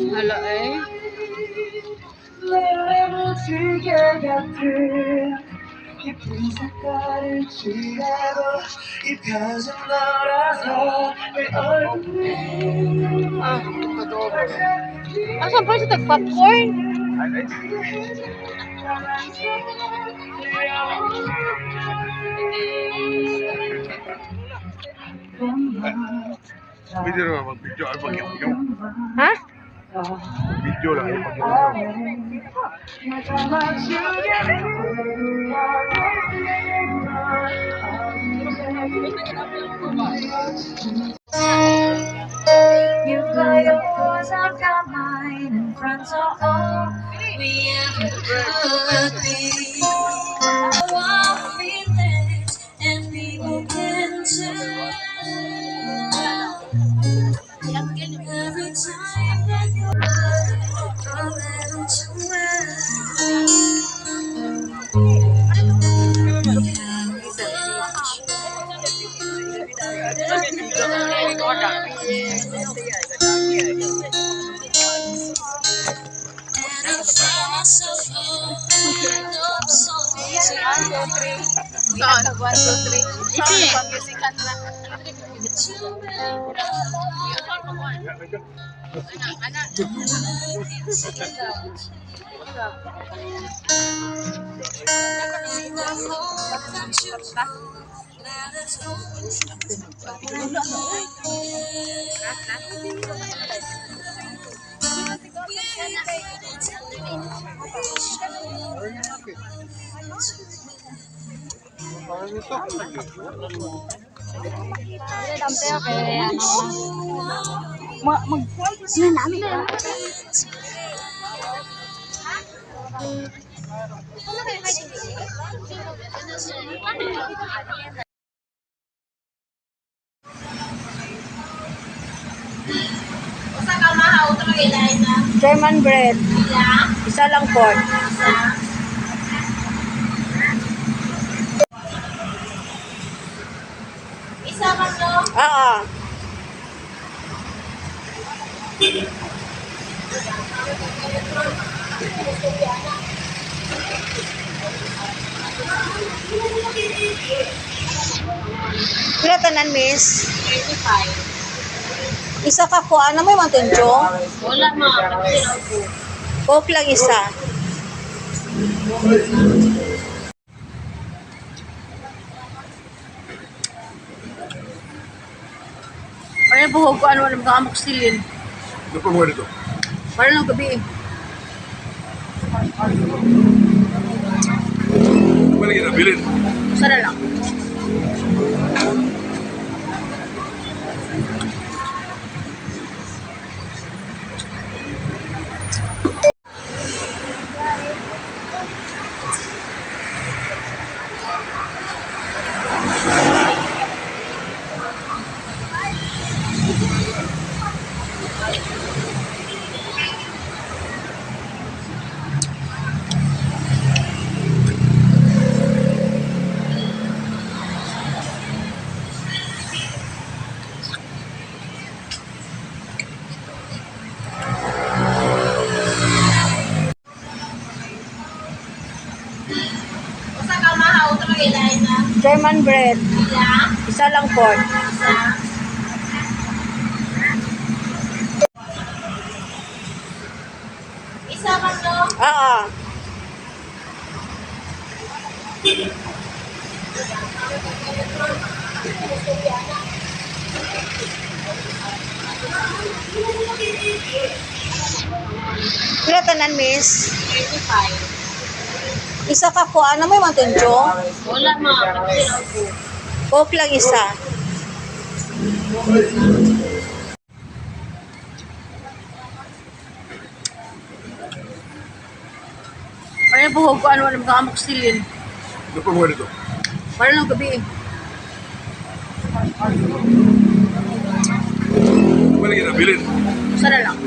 Hala eh. 깊은 색깔을 칠하고 이 표정 너라서 내 얼굴에 Asan pa siya tag-popcorn? Video na mag-video ay mag-iyaw. Ha? Video lang ay mag-iyaw. You've got yours, I've got mine, and friends are all we ever could be. Our feelings, and people can tell. Every time that you're a little too well. German bread. Isa lang pork. Isa man to? Oo. Pila tanan, miss? 35. Isa ka ko, ano may mantunchong? Wala ma, kasi lang po. Coke lang isa. Ano yung buhog ko, ano alam ka amok silin? Ano pa mo nito? Para lang gabi eh. Wala kita bilin. Sana lang. Usa ka mahaw ito mag-ilain na. German bread. Ila? Isa lang pork. Isa. Isa man to? Oo. Pila tanan, miss? 35. Isa ka ko, ano may mantunchong? Wala ma, kasi lang po. Coke lang isa. Ano yung buhog ko, ano alam ka amok silin? Ano pa mo nito? Para lang gabi eh. Wala kita bilin. Sana lang.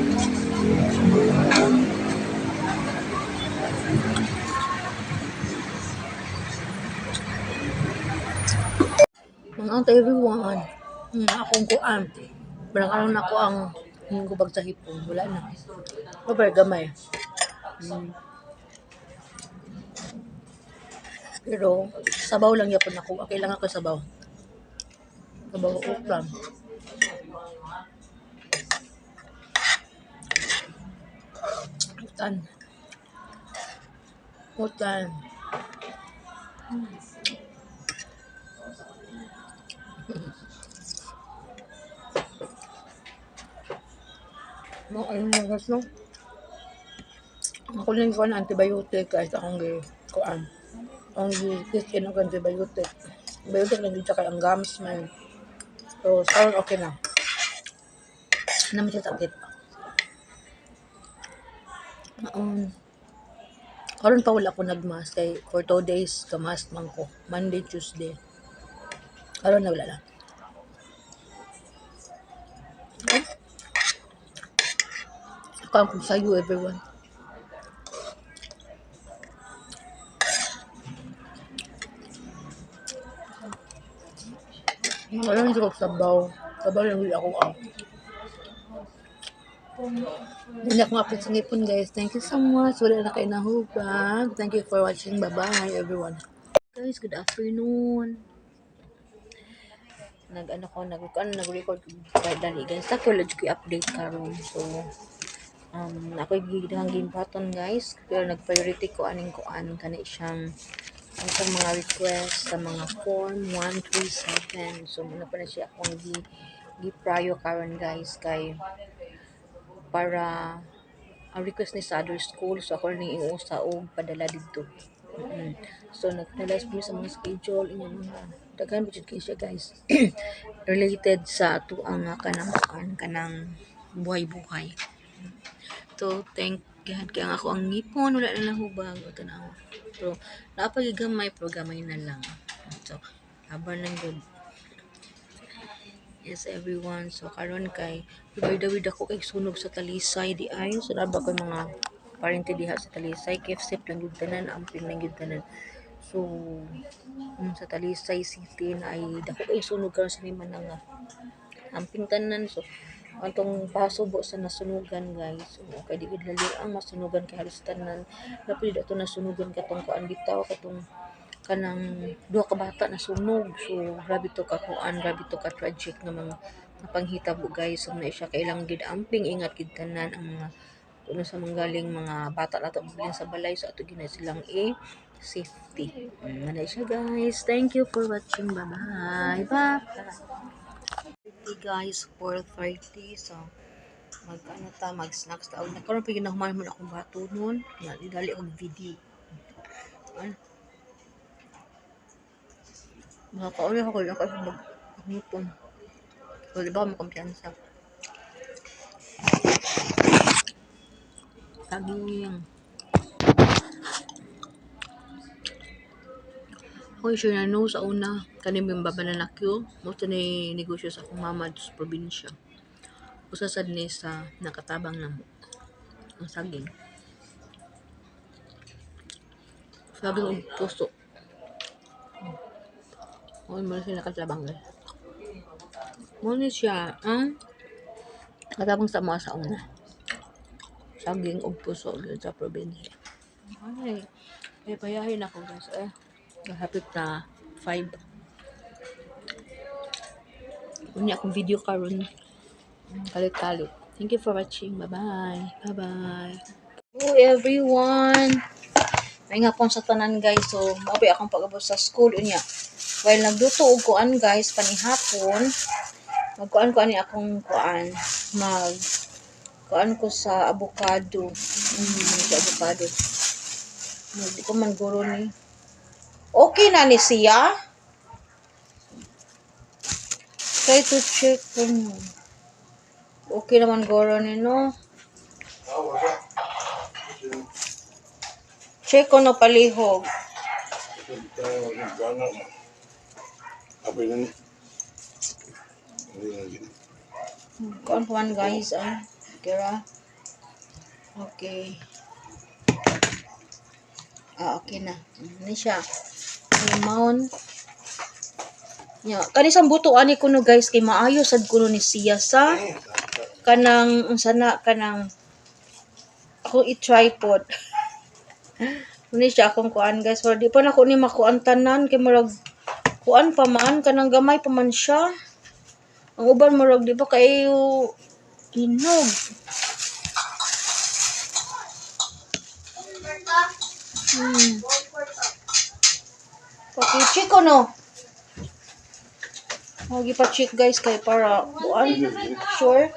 Mga everyone. Akong kuan. Parang ano na ako ang hingubag sa hipon. Wala na. Super gamay. Mm. Pero, sabaw lang yapon ako. Okay lang ako sabaw. Sabaw ukram. Utan. Utan. No, ayun na guys, no? Ako lang ko na antibiotic kahit akong kuan. Ang gitin ng antibiotic. Antibiotic lang dito kay ang gums man. So, sound okay na. Naman siya sakit. Karon pa wala ako nagmask kay for 2 days kamask man ko. Monday, Tuesday. Karon na wala na. Ako ang sayo everyone. Wala hindi ko sabaw. Sabaw lang wala ako ang. Hindi ako apit sa ngipon guys. Thank you so much. Wala na kayo nahubag. Thank you for watching. Bye-bye everyone. Guys, good afternoon. Nag-record kahit dali guys. Sa college ko update karon. So, ako gidang game button guys. Pero nag-priority ko aning kuan kani siyang ang mga request sa mga form 137. So, muna pa na siya akong gi-prior karon guys kay para ang request ni sa other school. So, ako rin iusa o padala dito. So, nagtalas po sa mga schedule. Daghan budget kayo siya guys. Related sa ato ang kanang buhay-buhay. So, thank God kaya ako ang ngipon. Wala na nahubag. O tanaw. So, napagigamay, programay na lang. So, haban lang good. Yes, everyone. So, karon kay Dawid ako kay sunog sa Talisay di ay. So, naba ko mga parente diha sa Talisay. KFC lang yun tanan. Amping lang yun tanan. So, sa Talisay City na ay dako kay sunog karon sa lima nga amping tanan. So, antong pasubo sa nasunugan guys. So, okay, di gid lali ang masunugan kay halos tanan. Napili dato nasunugan katong kuan bitaw katong kanang duha ka bata na sunog. So, grabe to ka kuan, grabe to ka tragic nga mga panghitabo guys. So, na siya kailang gid amping ingat gid tanan ang mga kuno sa manggaling mga bata nato bilin sa balay. So, ato gina silang safety. Manay siya guys. Thank you for watching. Bye-bye. Bye. Guys, 4:30. So, mag-snacks ta. Nagkaroon pa ginahuman mo akong bato noon. Dali akong video. Makakauli ako lang kasi mag-ngipon. So, di ba makumpiyansa? Saging. Ako sure na no sa una. Kanim yung baba na nakyo. Most na negosyo sa akong mama sa probinsya. Usasad ni sa nakatabang na mo. Ang saging. Saging ang puso. Huwag mo na siya nakatabang guys. Muna siya ang nakatabang sa mga sa una. Saging og puso sa probinsya. Ay, may payahin ako guys. Hapit na 5. Unya akong video karon. Kalit-kalit. Thank you for watching. Bye-bye. Bye-bye. Hello everyone. May nga pong sa tanan guys. So, mabi akong pag-abot sa school. Unya. While nagluto og kuan guys, panihapon. Magkuan ko ani akong kuan. Kuan ko sa avocado. Sa avocado. Hindi ko man guro ni. Okay na ni siya. Try to check kung okay naman guro ni no. Check ko na palihog. Kuan po guys ay. Kira. Okay. Okay na. Ano siya? Lemon. Nya, kanisang buto ani kuno guys kay maayo sad kuno ni siya sa kanang unsa na kanang ako i-tripod. Muni siya akong kuan guys, pero di pa na ko ni makuan tanan kay murag kuan pa man kanang gamay pa man siya. Ang uban murag di pa kayo hinog. Paki-check ko no. Magi pa check guys kay para kuan sure.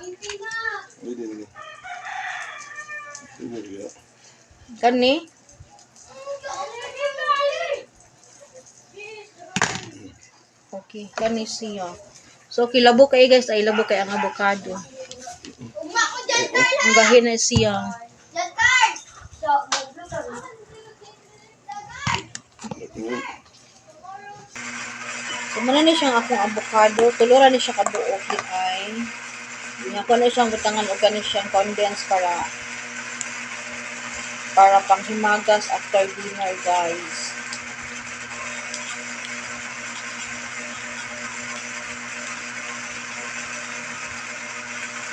Kani? Okay, kani siya. So kilabo kay guys ay labo kay ang avocado. Ang gahin na siya. So muna ni siyang akong avocado, tuluran ni siya kabuok di ay. Ako na siyang butangan og kani siyang condense para pang himagas after dinner guys.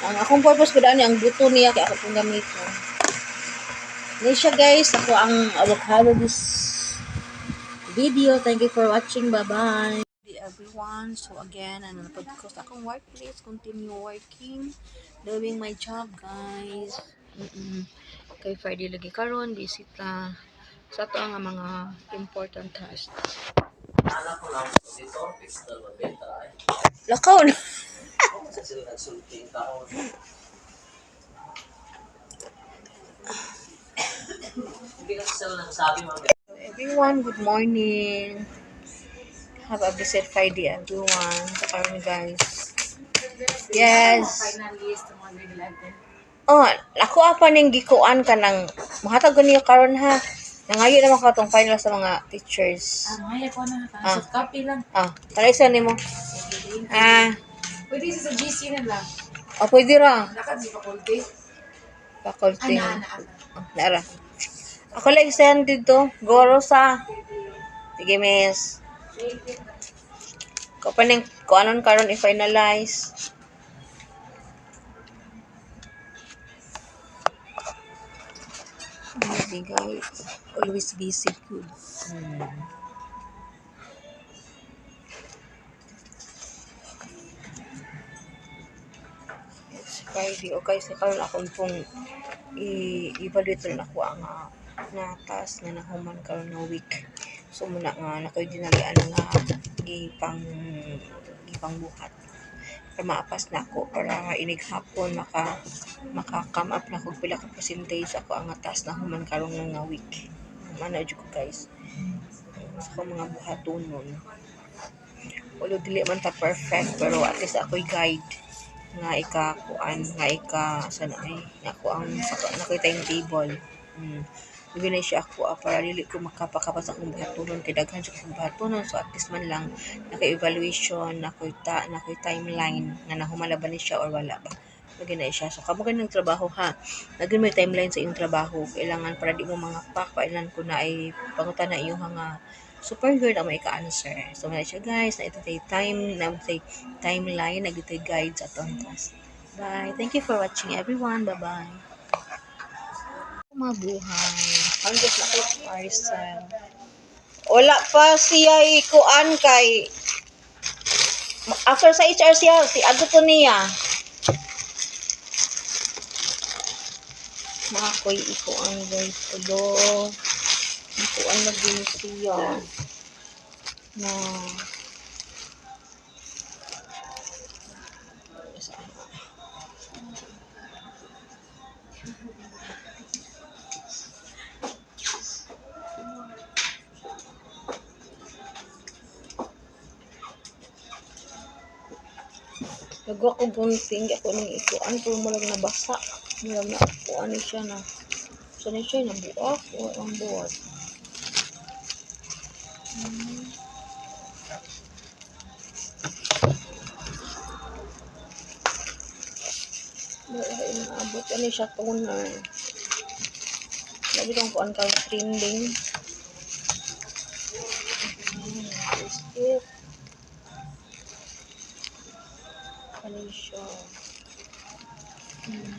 Ang akong purpose ko daan ang buto niya kaya ako pong gamiton. Ni siya guys, ako ang avocado this video. Thank you for watching. Bye-bye. Everyone. So again, ano na podcast akong workplace. Continue working. Doing my job guys. Kay Friday lagi karon bisita sa to ang mga important task. Lakaw na. Everyone, good morning. Have a blessed Friday, everyone. So, karon guys. Yes. Oh, ako apa ning gikuan ka ng mahatag niyo karon ha. Nangayo naman ka tong final sa mga teachers. Maya ko na. Soft copy lang. Talisa nimo. Pwede sa GC na lang. Pwede ra. Lakad si faculty. Faculty. Ana. Nara. Ako lang send dito. Goro sa. Sige, miss. Kapaning ko anon karon i-finalize. Busy guys. Always busy good. It's Friday. Okay, sa karon akong pong i-evaluate rin ako ang natas nga nahuman karon nga week. So muna nga nakoy dinalian nga gipang buhat para maapas na ako para inig hapon maka-come up na kog pila ka percentage ako ang taas na human karon nga week. Mana jud ko guys. Sa mga buhatonon. Walo dili man ta perfect pero at least ako'y guide nga sana ay ako ang nakoy timetable. Ibinay siya ako para dili ko makapakapas akong buhatonon kay daghan siya kong buhatonon so at least man lang naka-evaluation nakoy timeline nga nahumala ba ni siya or wala ba maginay siya so kamo ganang trabaho ha nagin may timeline sa iyong trabaho kailangan para di mo mga kailangan ko na ay pangutan na iyong mga superior na may ka-answer so nga siya guys na ito timeline nagitay guide sa atong task. Bye, thank you for watching everyone. Bye bye. Mga buhay. Hanggang na kay parcel. Wala pa siya ikuan kay after sa HR siya, si Aguto niya. Makoy ikuan guys. Tulo. Ikuan na din siya. Na. Nagwa ko gunting ako nang ikuan pero malang nabasa. Malang na kuan siya na. So na siya nabuak o ang buhat. Dahil naabot ano siya toner. Labi kang kuan ka trending. Skip. Ano siya? Hmm.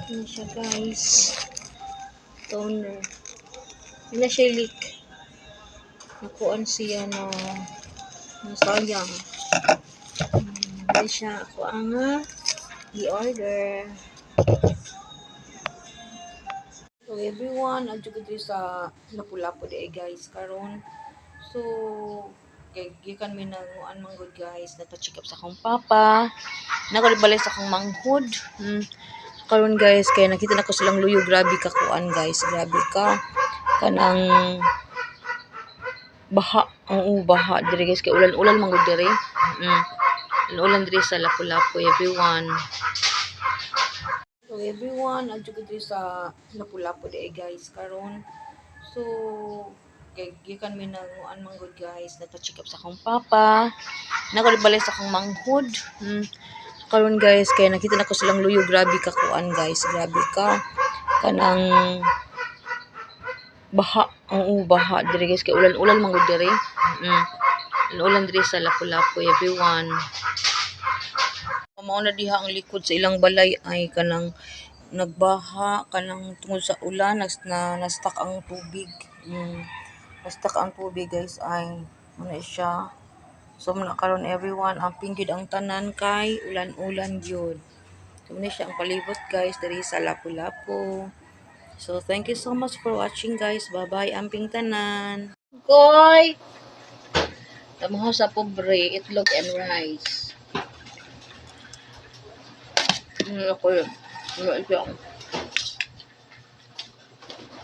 Ano siya guys? Toner. Hindi na siya leak. Nakuan siya na sayang. Hindi siya ako ang i-order. So everyone, adyo ko dito sa Lapu-Lapu di guys karon. So kay gikan mi nang man good guys, nagpa-check up sa akong papa. Nakalibalik sa akong manghod. Karon guys, kay nakita na ko silang luyo, grabe ka kuan guys, grabe ka kanang baha. Oo, baha diri guys, kay ulan-ulan man gud diri. Ulan diri sa Lapu-Lapu everyone. So everyone, adyo ko dito sa Lapu-Lapu di guys karon. So kay gikan mi nang man good guys, nagpa-check up sa akong papa. Nakalibalik sa akong manghod. Karon guys, kay nakita na ko silang luyo, grabe ka kuan guys, grabe ka kanang baha. Oo, baha diri guys, kay ulan-ulan man gud diri. Ulan diri sa Lapu-Lapu everyone. Mao na diha ang likod sa ilang balay ay kanang nagbaha kanang tungod sa ulan, na-stuck ang tubig. Na-stuck ang tubig guys ay ano siya. So muna karon everyone, ang pinggid ang tanan kay ulan-ulan gyud. So muna siya ang palibot guys diri sa Lapu-Lapu. So thank you so much for watching guys. Bye-bye amping tanan. Koy, tamuho sa pobre, itlog and rice. Ako yun. Ano ito?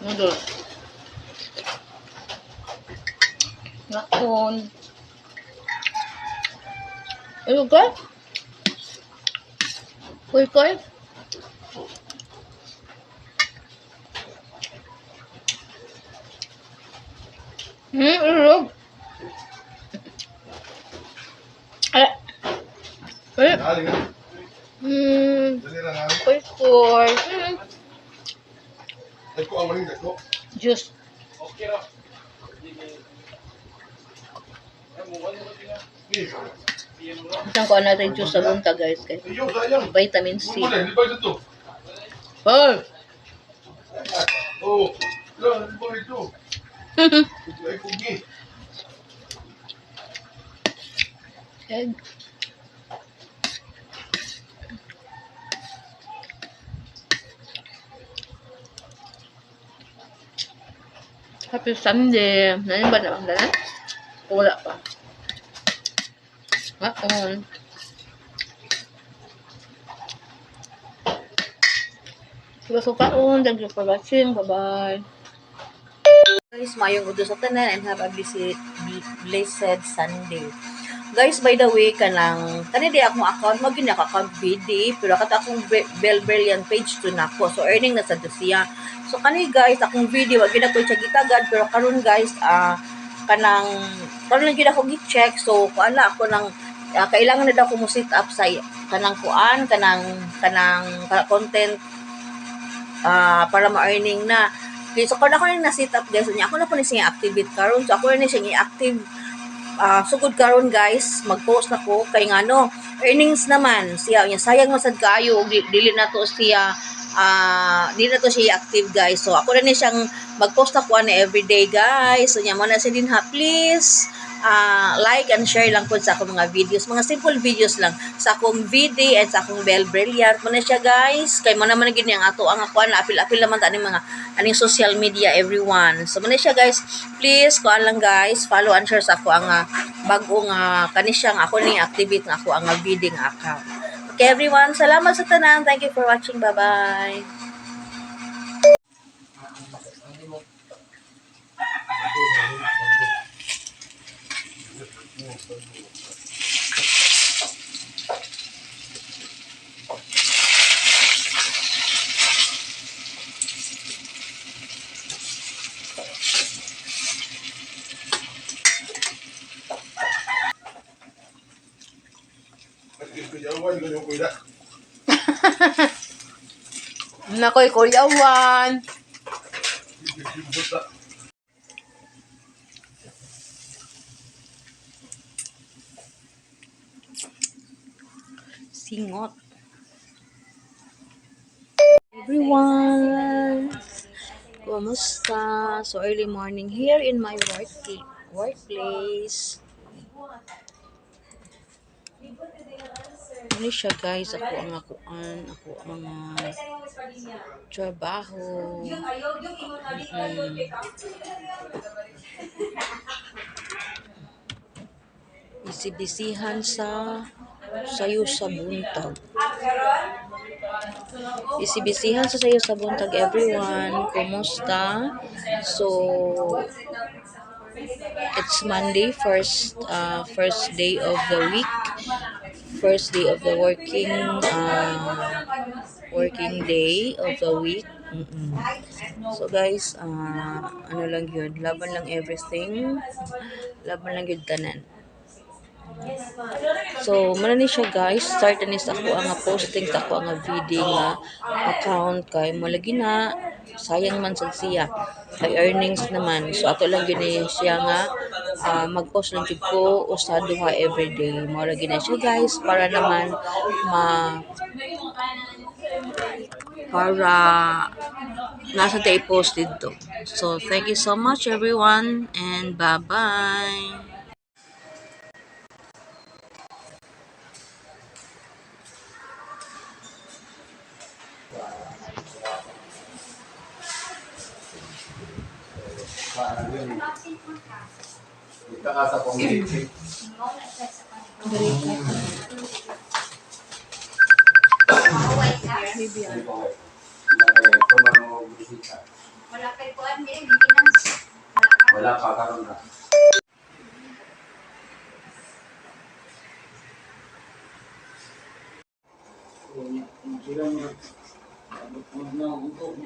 Noodles. Nakon. Ano ka? Koy. Ilog. Dali nga. Dali lang nga. Koy. Dako ang maling dako. Juice. Okay ra. Isang ko natin juice sa bunta guys. Kay Iyo sayang. vitamin C. Wala, hindi ba ito? Hoy! Oh, wala, hindi ba ito? Ay, kugi. Egg. Happy Sunday. Nani ba na ang dalan? Wala pa. Maon. So kaon, thank you for watching. Bye-bye. Guys, mayong udo sa tanan and have a blessed Sunday. Guys, by the way, kani di akong account mo gina ka BD, pero kata akong Brilliant page to nako. So earning na sa siya. So kani guys, akong video wag gina ko siya gitagad, pero karon guys, karon lang gid ako gi-check. So kuala ako nang kailangan na daw ko mo set up sa kanang content para ma-earning na. Okay, so kung ako na set up guys, ako na po ni siya activate karon. So ako na siya i-active sugod karon guys, mag-post na ko kay ngano earnings naman siya nya sayang masad kaayo dili na to siya dili na to siya active guys. So ako na ni siyang mag-post ako na everyday guys. So nya mo na sa din ha, please like and share lang po sa akong mga videos, mga simple videos lang sa akong VD and sa akong Brilliant mo na siya guys, kay mo naman gini ang ato ang ako na apil naman ta mga aning social media everyone. So mo na siya guys, please kuan lang guys, follow and share sa ako ang bagong kani siyang ako ni activate nga ako ang VD nga account. Okay everyone, salamat sa tanan, thank you for watching, bye bye. Nakoy kuyawan. singot. Everyone, kumusta? So early morning here in my workplace. Ano siya guys, ako mga trabaho. Bisibisihan sayo sa buntag. Bisibisihan sayo sa buntag everyone. Kumusta? So it's Monday, first day of the week, first day of the working day of the week. So guys, ano lang yun, laban lang everything, laban lang yun tanan. So, muna ni siya guys, start na nis ako ang posting sa ako ang video nga account kay mo lagi na sayang man sad siya kay earnings naman. So, ato lang yun siya nga mag-post lang jud ko usa duha everyday. Mo lagi na siya guys para naman para nasa tayo post dito. So, thank you so much everyone and bye-bye. Kita ka sa community. Wala pa karon na.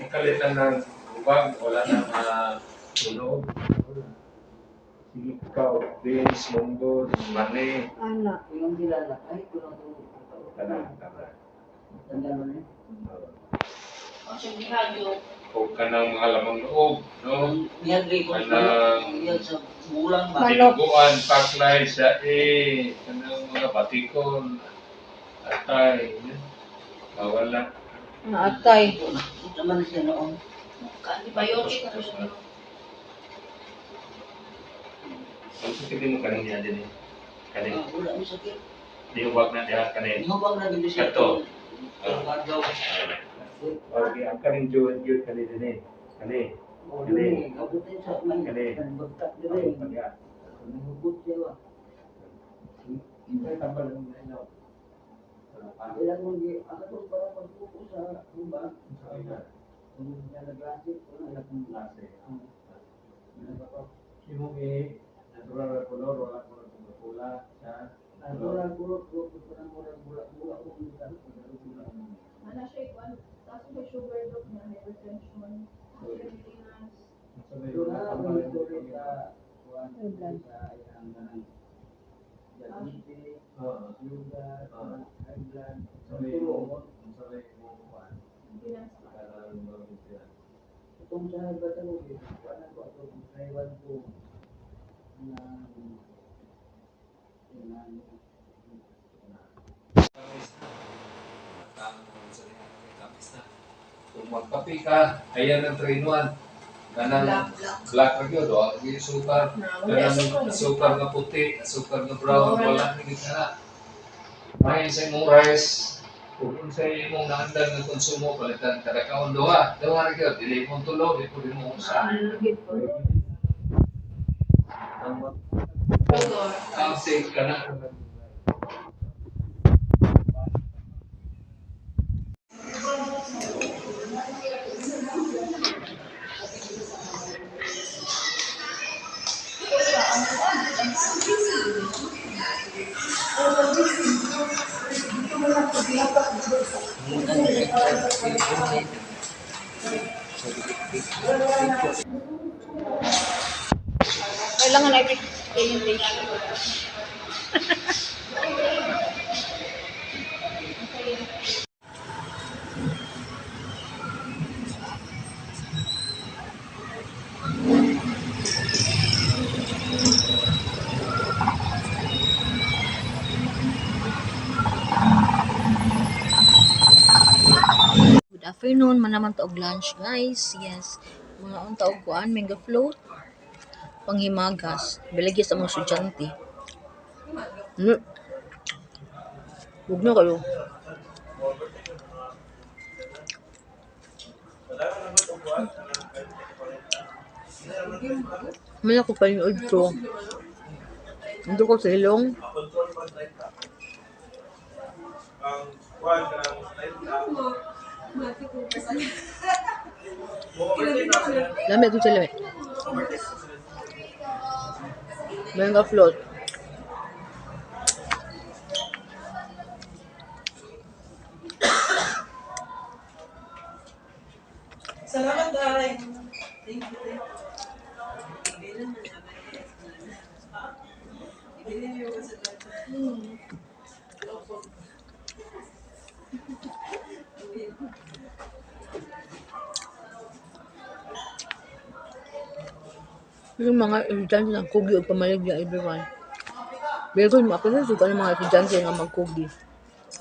Kalitan ng ubag, wala na matulog. Ikaw, Vince, Mundo, Mane. Anak, yung kilala. Ay, kulang ko. Tanda. Tanda mo na. Huwag ka ng mga lamang loob, no? Niyagri ko Kanang sa bulang ba? dinuguan, paklay, kanang mga batikon, atay, mawala. Naatay. Ito man siya noon. Antibiotic na siya. Ang sakit mo kanang niya din eh. Kanin. Wala mo sakit. Di huwag na diha kanin. Hubang na gindi siya. Kato. Agaw. Okay, ang kanin yun kanin din eh. Kanin. Kanin. Kabutin sa may. Kanin. Bagtak din. Pagka. Nahubot siya ba? Hindi tambal ng ilaw. Ilan mo di, ako para pagpupo sa hubang. Kung nalaglasi, kung nalaglasi. Yung natural color, wala ko ng pula, siya. Natural color, parang mula-mula kung nila. Ano siya ikuan? Tapos may sugar drop na hypertension. Maintenance. Ito na, monitoring sa kuwan, sa isang ganang diabetes, sugar, high blood, tulungon. Maintenance pa. Itong sa batang kuwan ako, itong Taiwan ko, Kung magkape ka, ayan ang 3-in-1. Kanang black na yun, o yung sukar. Kanang sukar na puti, sukar na brown, wala na kita na. Mahin sa imong rice, kung sa imong naandang na konsumo, palitan kada kaon doha. Doha na yun, dili mong tulo, di po di mo usa. Ang safe ka na. Kailangan every presentation. afternoon, manaman ta og lunch, guys. Yes. Mga unta og kuan, mango float, panghimagas. Bilagi sa mga estudyante. Huwag na kayo. May ako pa yung ultro. Ando ko sa ilong. Lamig ko sa lamig. Mango float. Salamat, Day. Thank you. Yung mga estudyante ng kugi o pamaligya, everyone. Pero mo ako sa suka ng mga estudyante nga magkugi.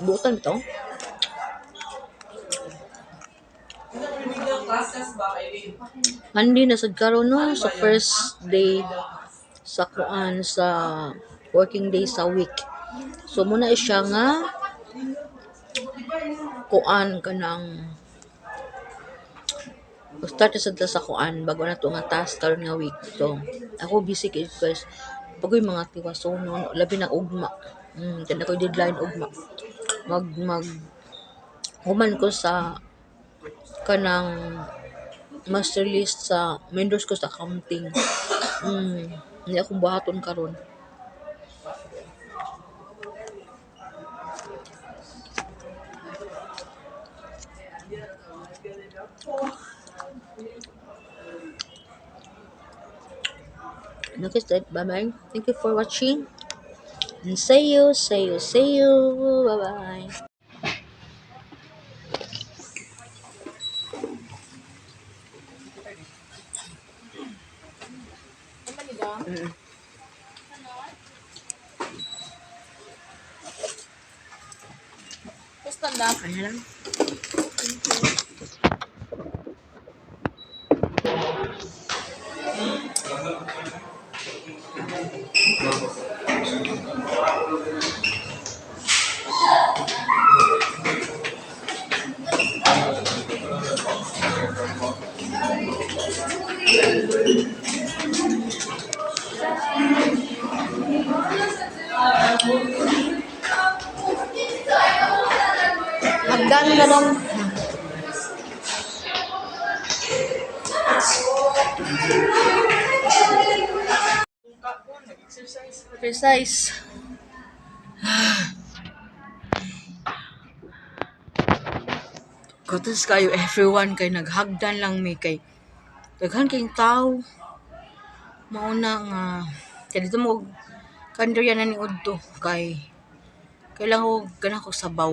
Butan ito. Classes ba kayo? Handi na sad karon no sa first day sa kuan sa working day sa week. So muna siya nga kuan kanang start sa sa kuan bago na to nga task karon nga week. So ako busy kay guys. Bagoy mga tiwaso no labi na ugma. Kada ko deadline ugma. Mag human ko sa kanang master list sa vendors ko sa accounting. Hindi akong buhaton karon. Okay, bye-bye. Thank you for watching. And see you. Bye-bye. Stand up. Ano lang? Hagdan ka dong. Exercise. Kotos kayo everyone kay naghagdan lang mi kay daghan kayong tao. Mauna nga kay dito mo kandriya na ni udto kay kailang ko ganang ko sabaw.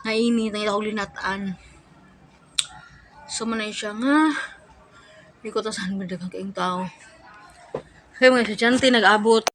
Nainit na ako linataan. So manay siya nga di ko tasan mo daghan kayong tao. Kaya mga estudyante nag-abot.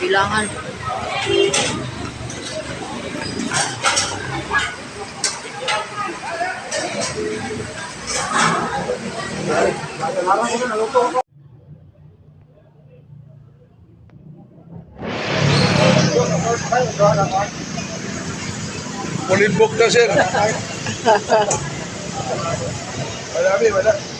Kailangan Pulibok na sir. Wala.